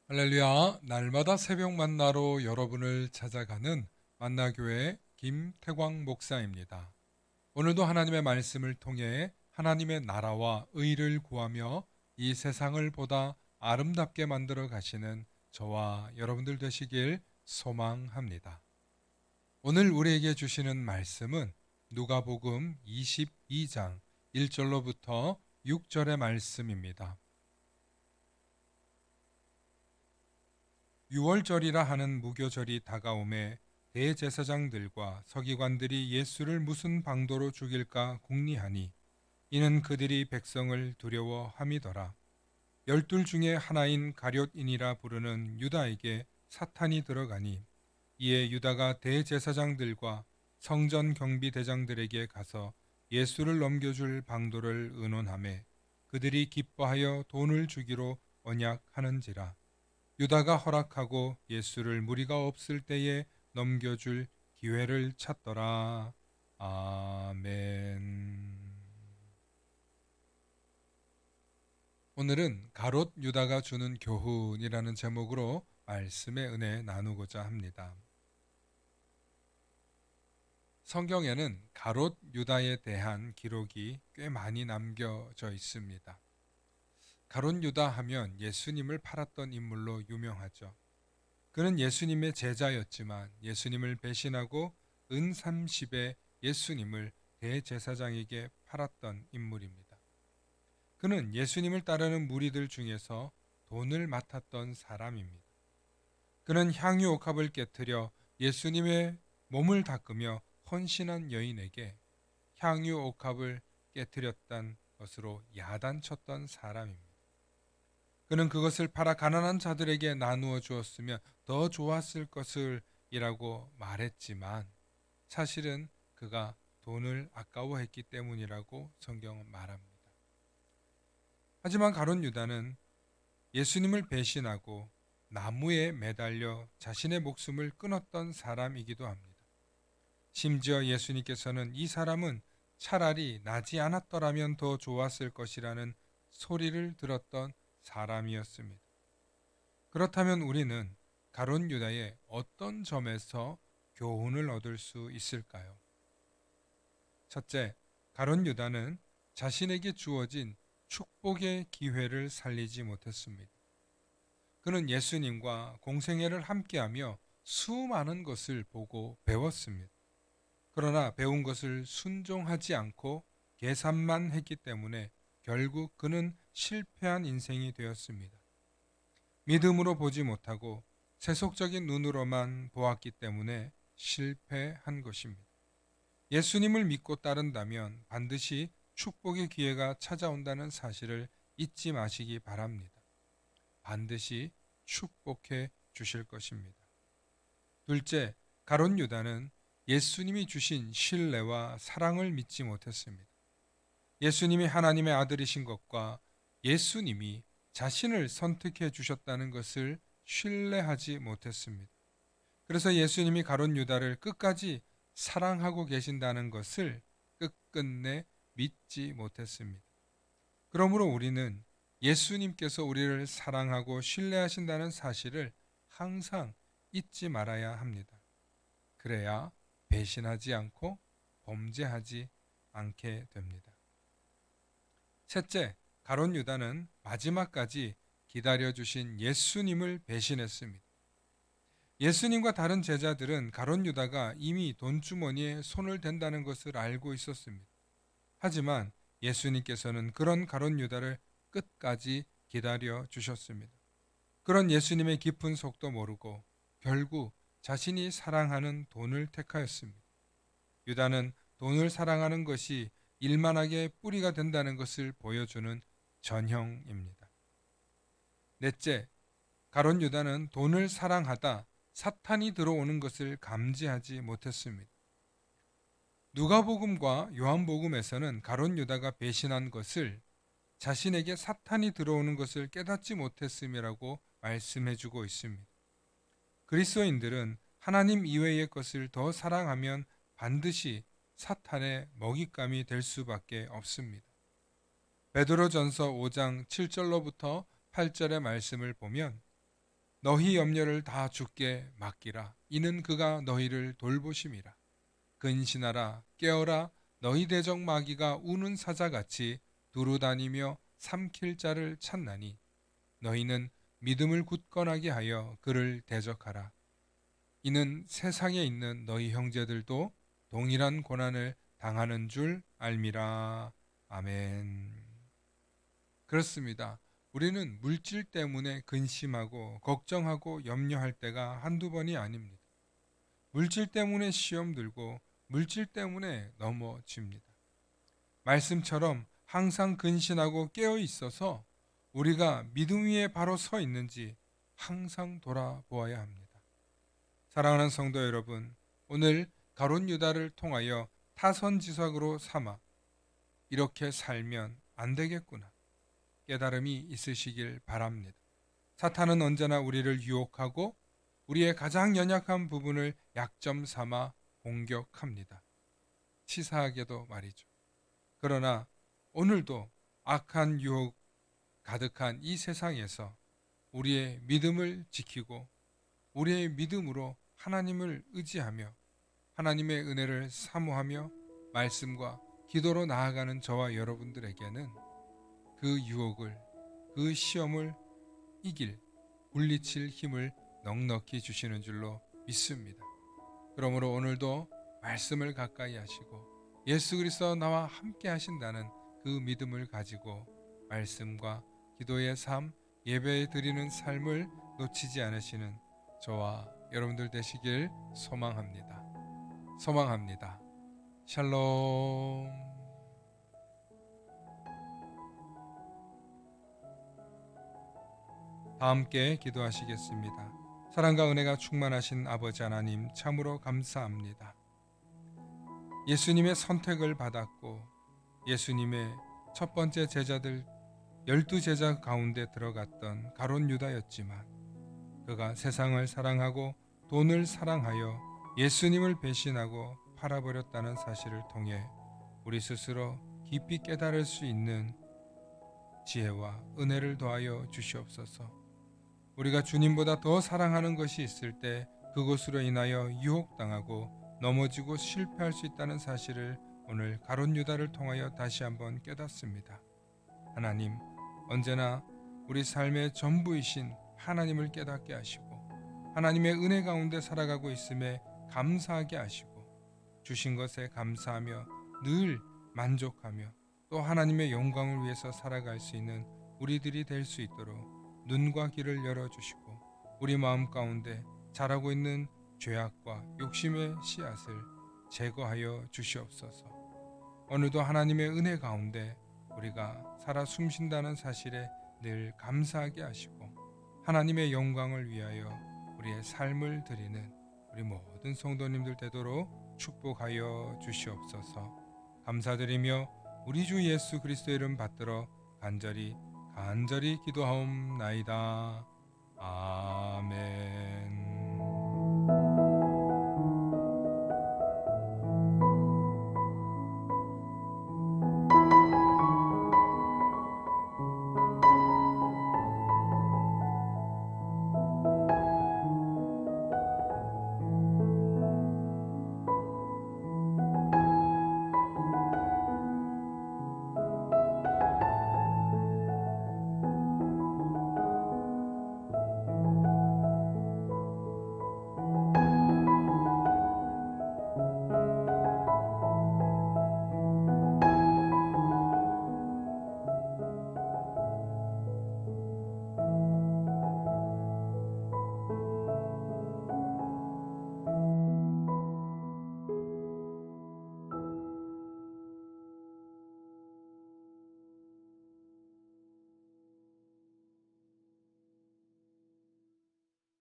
할렐루야, 날마다 새벽 만나러 여러분을 찾아가는 만나교회 김태광 목사입니다. 오늘도 하나님의 말씀을 통해 하나님의 나라와 의를 구하며 이 세상을 보다 아름답게 만들어 가시는 저와 여러분들 되시길 소망합니다. 오늘 우리에게 주시는 말씀은 누가복음 22장 1절로부터 6절의 말씀입니다. 유월절이라 하는 무교절이 다가오매 대제사장들과 서기관들이 예수를 무슨 방도로 죽일까 궁리하니 이는 그들이 백성을 두려워함이더라. 열둘 중에 하나인 가룟인이라 부르는 유다에게 사탄이 들어가니 이에 유다가 대제사장들과 성전 경비대장들에게 가서 예수를 넘겨줄 방도를 의논하매 그들이 기뻐하여 돈을 주기로 언약하는지라. 유다가 허락하고 예수를 무리가 없을 때에 넘겨줄 기회를 찾더라. 아멘. 오늘은 가롯 유다가 주는 교훈이라는 제목으로 말씀의 은혜 나누고자 합니다. 성경에는 가롯 유다에 대한 기록이 꽤 많이 남겨져 있습니다. 가롯 유다 하면 예수님을 팔았던 인물로 유명하죠. 그는 예수님의 제자였지만 예수님을 배신하고 은 30에 예수님을 대제사장에게 팔았던 인물입니다. 그는 예수님을 따르는 무리들 중에서 돈을 맡았던 사람입니다. 그는 향유 옥합을 깨뜨려 예수님의 몸을 닦으며 헌신한 여인에게 향유 옥합을 깨뜨렸던 것으로 야단쳤던 사람입니다. 그는 그것을 팔아 가난한 자들에게 나누어 주었으면 더 좋았을 것을 이라고 말했지만 사실은 그가 돈을 아까워했기 때문이라고 성경은 말합니다. 하지만 가룟 유다는 예수님을 배신하고 나무에 매달려 자신의 목숨을 끊었던 사람이기도 합니다. 심지어 예수님께서는 이 사람은 차라리 나지 않았더라면 더 좋았을 것이라는 소리를 들었던 사람이었습니다. 그렇다면 우리는 가룟 유다의 어떤 점에서 교훈을 얻을 수 있을까요? 첫째, 가룟 유다는 자신에게 주어진 축복의 기회를 살리지 못했습니다. 그는 예수님과 공생애를 함께하며 수많은 것을 보고 배웠습니다. 그러나 배운 것을 순종하지 않고 계산만 했기 때문에 결국 그는 실패한 인생이 되었습니다. 믿음으로 보지 못하고 세속적인 눈으로만 보았기 때문에 실패한 것입니다. 예수님을 믿고 따른다면 반드시 축복의 기회가 찾아온다는 사실을 잊지 마시기 바랍니다. 반드시 축복해 주실 것입니다. 둘째, 가룟 유다는 예수님이 주신 신뢰와 사랑을 믿지 못했습니다. 예수님이 하나님의 아들이신 것과 예수님이 자신을 선택해 주셨다는 것을 신뢰하지 못했습니다. 그래서 예수님이 가룟 유다를 끝까지 사랑하고 계신다는 것을 끝끝내 믿지 못했습니다. 그러므로 우리는 예수님께서 우리를 사랑하고 신뢰하신다는 사실을 항상 잊지 말아야 합니다. 그래야 배신하지 않고 범죄하지 않게 됩니다. 셋째, 가룟 유다는 마지막까지 기다려주신 예수님을 배신했습니다. 예수님과 다른 제자들은 가룟 유다가 이미 돈주머니에 손을 댄다는 것을 알고 있었습니다. 하지만 예수님께서는 그런 가룟 유다를 끝까지 기다려 주셨습니다. 그런 예수님의 깊은 속도 모르고 결국 자신이 사랑하는 돈을 택하였습니다. 유다는 돈을 사랑하는 것이 일만하게 뿌리가 된다는 것을 보여주는 전형입니다. 넷째, 가룟 유다는 돈을 사랑하다 사탄이 들어오는 것을 감지하지 못했습니다. 누가복음과 요한복음에서는 가룟 유다가 배신한 것을 자신에게 사탄이 들어오는 것을 깨닫지 못했음이라고 말씀해주고 있습니다. 그리스도인들은 하나님 이외의 것을 더 사랑하면 반드시 사탄의 먹잇감이 될 수밖에 없습니다. 베드로전서 5장 7절로부터 8절의 말씀을 보면 너희 염려를 다 주께 맡기라. 이는 그가 너희를 돌보심이라. 근신하라, 깨어라. 너희 대적 마귀가 우는 사자같이 두루 다니며 삼킬 자를 찾나니 너희는 믿음을 굳건하게 하여 그를 대적하라. 이는 세상에 있는 너희 형제들도 동일한 고난을 당하는 줄 알미라. 아멘. 그렇습니다. 우리는 물질 때문에 근심하고 걱정하고 염려할 때가 한두 번이 아닙니다. 물질 때문에 시험 들고 물질 때문에 넘어집니다. 말씀처럼 항상 근신하고 깨어 있어서 우리가 믿음 위에 바로 서 있는지 항상 돌아보아야 합니다. 사랑하는 성도 여러분, 오늘 가룟 유다를 통하여 타선지석으로 삼아 이렇게 살면 안 되겠구나 깨달음이 있으시길 바랍니다. 사탄은 언제나 우리를 유혹하고 우리의 가장 연약한 부분을 약점 삼아 공격합니다. 치사하게도 말이죠. 그러나 오늘도 악한 유혹 가득한 이 세상에서 우리의 믿음을 지키고 우리의 믿음으로 하나님을 의지하며 하나님의 은혜를 사모하며 말씀과 기도로 나아가는 저와 여러분들에게는 그 유혹을, 그 시험을 이길, 물리칠 힘을 넉넉히 주시는 줄로 믿습니다. 그러므로 오늘도 말씀을 가까이 하시고 예수 그리스도 나와 함께 하신다는 그 믿음을 가지고 말씀과 기도의 삶, 예배 드리는 삶을 놓치지 않으시는 저와 여러분들 되시길 소망합니다. 샬롬. 다 함께 기도하시겠습니다. 사랑과 은혜가 충만하신 아버지 하나님 참으로 감사합니다. 예수님의 선택을 받았고 예수님의 첫 번째 제자들 12제자 가운데 들어갔던 가룟 유다였지만 그가 세상을 사랑하고 돈을 사랑하여 예수님을 배신하고 팔아버렸다는 사실을 통해 우리 스스로 깊이 깨달을 수 있는 지혜와 은혜를 더하여 주시옵소서. 우리가 주님보다 더 사랑하는 것이 있을 때 그것으로 인하여 유혹당하고 넘어지고 실패할 수 있다는 사실을 오늘 가룟 유다를 통하여 다시 한번 깨닫습니다. 하나님, 언제나 우리 삶의 전부이신 하나님을 깨닫게 하시고 하나님의 은혜 가운데 살아가고 있음에 감사하게 하시고 주신 것에 감사하며 늘 만족하며 또 하나님의 영광을 위해서 살아갈 수 있는 우리들이 될 수 있도록 눈과 귀를 열어주시고 우리 마음 가운데 자라고 있는 죄악과 욕심의 씨앗을 제거하여 주시옵소서. 오늘도 하나님의 은혜 가운데 우리가 살아 숨쉰다는 사실에 늘 감사하게 하시고 하나님의 영광을 위하여 우리의 삶을 드리는 우리 모든 성도님들 되도록 축복하여 주시옵소서. 감사드리며 우리 주 예수 그리스도의 이름 받들어 간절히 기도하옵나이다. 아멘.